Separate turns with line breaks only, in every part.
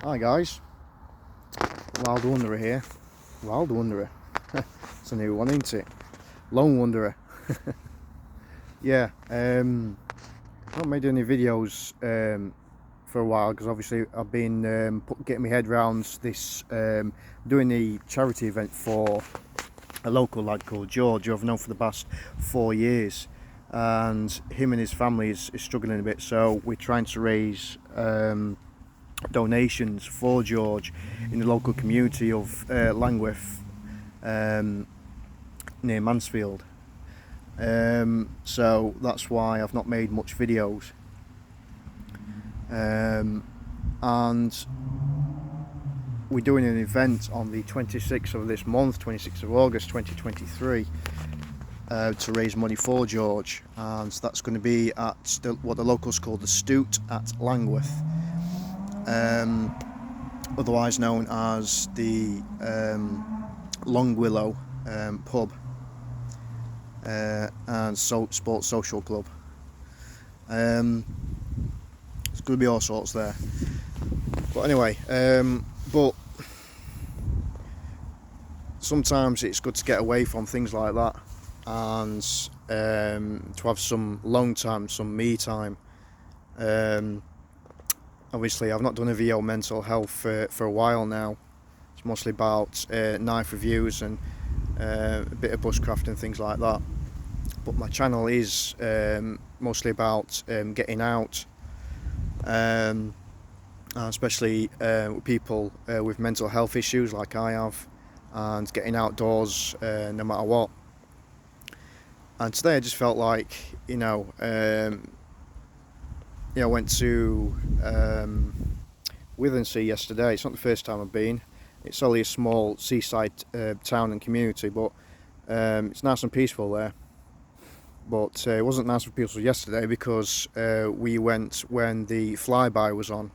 Hi guys, Wild Wanderer here. Wild Wanderer. It's a new one, ain't it? Lone Wanderer. Yeah, I've not made any videos for a while because obviously I've been getting my head round this, doing the charity event for a local lad called George, who I've known for the past 4 years, and him and his family is struggling a bit, so we're trying to raise donations for George in the local community of Langwith, near Mansfield. So that's why I've not made much videos, and we're doing an event on the 26th of this month, 26th of August 2023, to raise money for George, and so that's going to be at what the locals call the Stoot at Langwith, otherwise known as the Long Willow pub and sports social club. It's going to be all sorts there, but anyway, but sometimes it's good to get away from things like that and to have some long time, some me time. Obviously I've not done a video on mental health for a while now. It's mostly about knife reviews and a bit of bushcraft and things like that, but my channel is mostly about getting out, especially people with mental health issues like I have, and getting outdoors no matter what. And today I just felt like, I went to Withensea yesterday. It's not the first time I've been. It's only a small seaside town and community, but it's nice and peaceful there. But it wasn't nice and peaceful yesterday because we went when the flyby was on.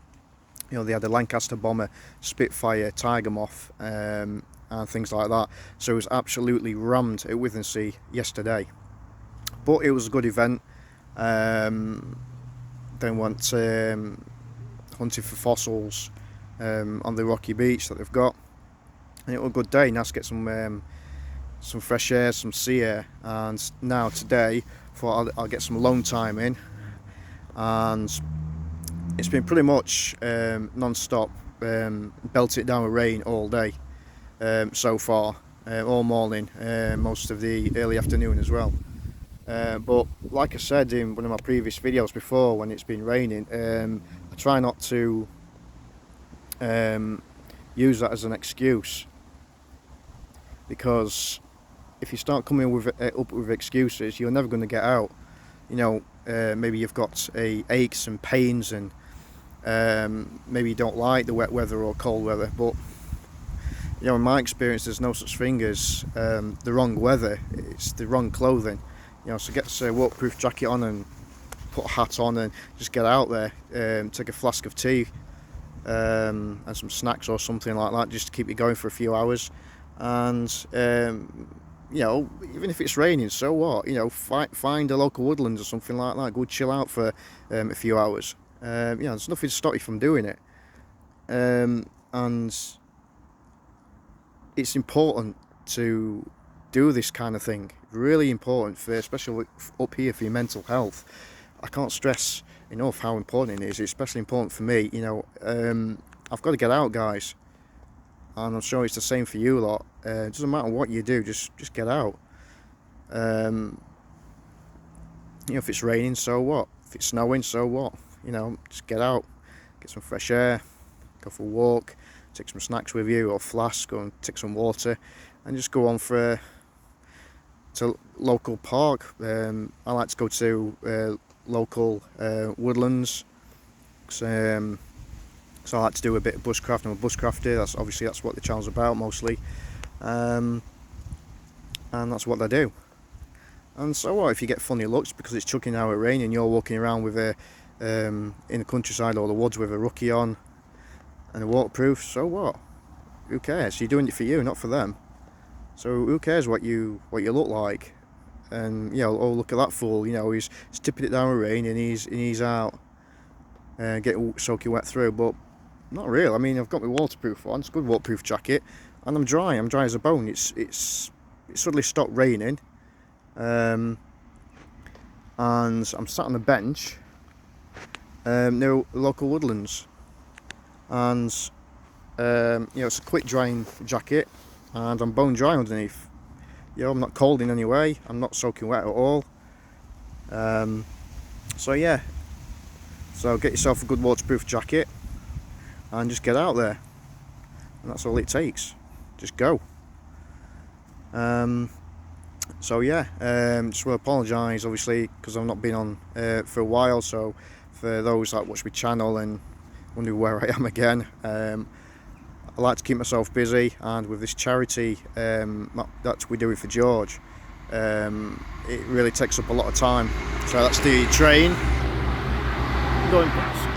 They had a Lancaster bomber, Spitfire, Tiger Moth, and things like that. So it was absolutely rammed at Withensea yesterday. But it was a good event. Then went hunting for fossils on the rocky beach that they've got, and it was a good day. Nice to get some fresh air, some sea air. And now today, thought I'll get some alone time in, and it's been pretty much non-stop, belt it down with rain all day so far, all morning, most of the early afternoon as well. But like I said in one of my previous videos before, when it's been raining, I try not to use that as an excuse, because if you start coming up with excuses, you're never going to get out. Maybe you've got aches and pains, and maybe you don't like the wet weather or cold weather, but in my experience there's no such thing as the wrong weather, it's the wrong clothing. So get a waterproof jacket on and put a hat on and just get out there, take a flask of tea and some snacks or something like that, just to keep you going for a few hours. And even if it's raining, so what? Find a local woodlands or something like that, go chill out for a few hours. There's nothing to stop you from doing it. And it's important to do this kind of thing. Really important, especially up here, for your mental health. I can't stress enough how important it is. It's especially important for me. I've got to get out, guys, and I'm sure it's the same for you lot. It doesn't matter what you do, just get out. If it's raining, so what? If it's snowing, so what? Just get out, get some fresh air, go for a walk, take some snacks with you or flask, go and take some water, and just go on to local park. I like to go to local woodlands, so I like to do a bit of bushcraft. I'm a bushcrafter. That's what the channel's about mostly, and that's what I do. And so what if you get funny looks because it's chucking out rain and you're walking around with in the countryside or the woods with a rookie on and a waterproof? So what? Who cares? You're doing it for you, not for them. So who cares what you look like? And oh, look at that fool, he's tipping it down with rain and he's out getting soaking wet through. But Not really. I mean, I've got my waterproof on. It's a good waterproof jacket, and I'm dry. I'm dry as a bone. It suddenly stopped raining, and I'm sat on a bench near the local woodlands, and it's a quick drying jacket, and I'm bone dry underneath. I'm not cold in any way. I'm not soaking wet at all. So yeah, so get yourself a good waterproof jacket and just get out there, and that's all it takes. Just go. So yeah, just want to apologise obviously because I've not been on for a while. So for those that watch my channel and wonder where I am again, I like to keep myself busy, and with this charity that we're doing for George, it really takes up a lot of time. So that's the train going past.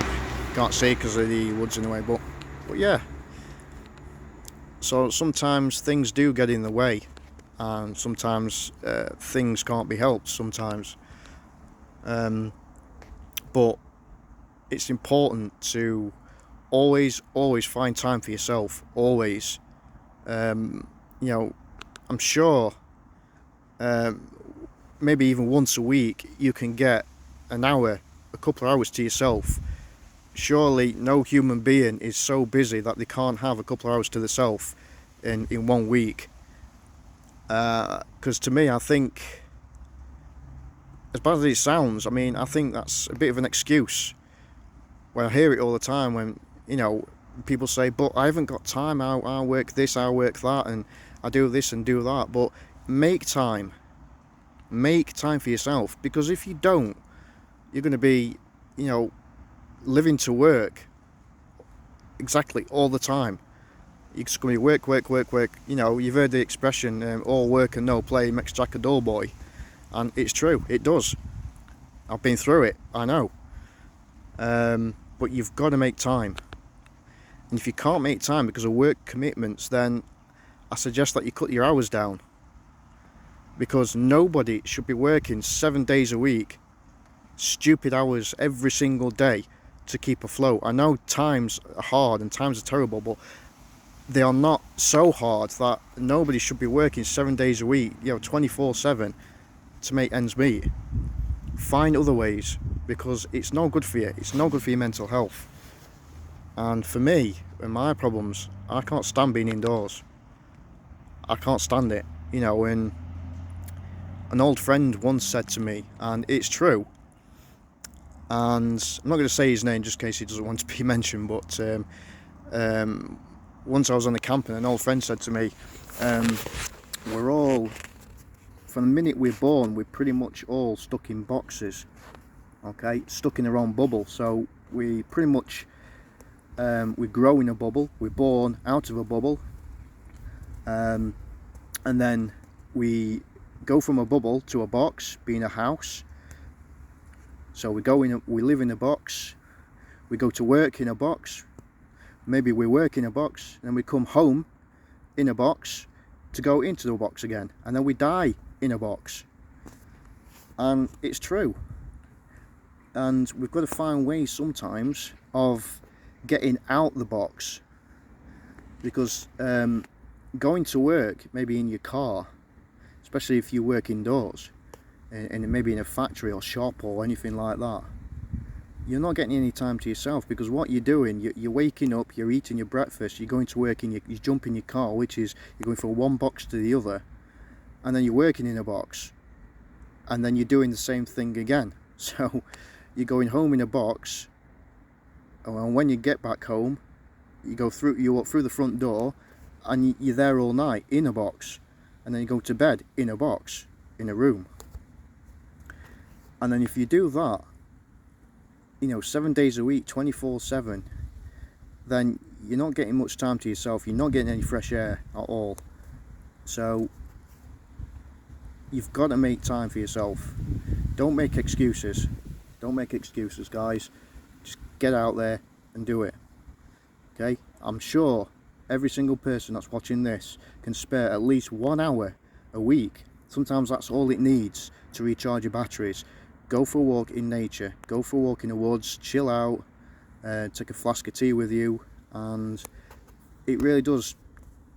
Can't see because of the woods in the way, but yeah. So sometimes things do get in the way, and sometimes things can't be helped sometimes. But it's important to always find time for yourself. Always. I'm sure maybe even once a week you can get an hour, a couple of hours to yourself. Surely no human being is so busy that they can't have a couple of hours to themselves in 1 week. Because to me, I think, as bad as it sounds, I think that's a bit of an excuse. When I hear it all the time, when people say, but I haven't got time, I work this, I work that, and I do this and do that. But make time for yourself, because if you don't, you're going to be living to work exactly all the time. You're just going to be work. You've heard the expression, all work and no play makes Jack a dull boy, and it's true, it does. I've been through it, I know. But you've got to make time. And if you can't make time because of work commitments, then I suggest that you cut your hours down, because nobody should be working 7 days a week, stupid hours every single day to keep afloat. I know times are hard and times are terrible, but they are not so hard that nobody should be working 7 days a week, 24/7 to make ends meet. Find other ways, because it's no good for you. It's no good for your mental health. And for me, with my problems, I can't stand being indoors. I can't stand it. And an old friend once said to me, and it's true, and I'm not going to say his name just in case he doesn't want to be mentioned, but once I was on the camp and an old friend said to me, we're all, from the minute we're born, we're pretty much all stuck in boxes, okay, stuck in our own bubble. So we pretty much, we grow in a bubble, we're born out of a bubble, and then we go from a bubble to a box, being a house. So we live in a box, we go to work in a box, maybe we work in a box, then we come home in a box to go into the box again, and then we die in a box. And it's true. And we've got to find ways sometimes of getting out the box, because going to work, maybe in your car, especially if you work indoors, and maybe in a factory or shop or anything like that, you're not getting any time to yourself, because what you're doing, you're waking up, you're eating your breakfast, you're going to work, you jump in your car, which is you're going from one box to the other, and then you're working in a box, and then you're doing the same thing again. So you're going home in a box, and when you get back home, you walk through the front door, and you're there all night in a box, and then you go to bed in a box, in a room. And then if you do that, 7 days a week, 24/7, then you're not getting much time to yourself, you're not getting any fresh air at all. So you've got to make time for yourself. Don't make excuses, guys. Just get out there and do it, okay? I'm sure every single person that's watching this can spare at least 1 hour a week. Sometimes that's all it needs to recharge your batteries. Go for a walk in nature, go for a walk in the woods, chill out, take a flask of tea with you, and it really does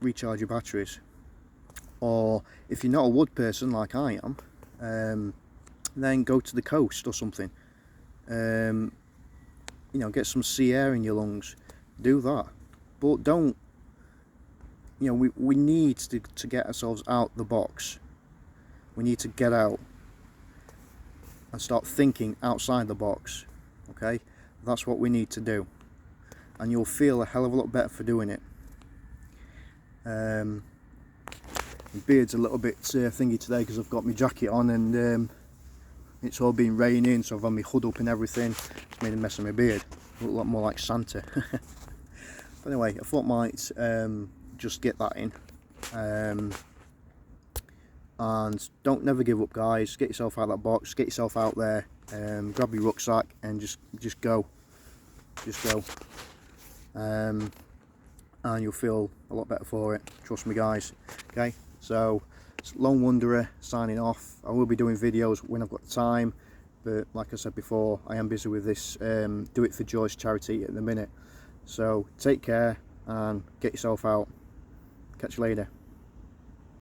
recharge your batteries. Or if you're not a wood person like I am, then go to the coast or something. You know, get some sea air in your lungs, do that. But don't, you know, we need to get ourselves out the box. We need to get out and start thinking outside the box. Okay, that's what we need to do, and you'll feel a hell of a lot better for doing it. My beard's a little bit thingy today because I've got my jacket on, and it's all been raining, so I've had my hood up and everything. It's made a mess of my beard. I look a lot more like Santa. But anyway, I thought I might just get that in. And don't never give up, guys. Get yourself out of that box, get yourself out there, grab your rucksack and just go. And you'll feel a lot better for it, trust me, guys. Okay, so it's Lone Wanderer signing off. I will be doing videos when I've got the time, but like I said before, I am busy with this Do It For Joyce charity at the minute. So take care and get yourself out. Catch you later.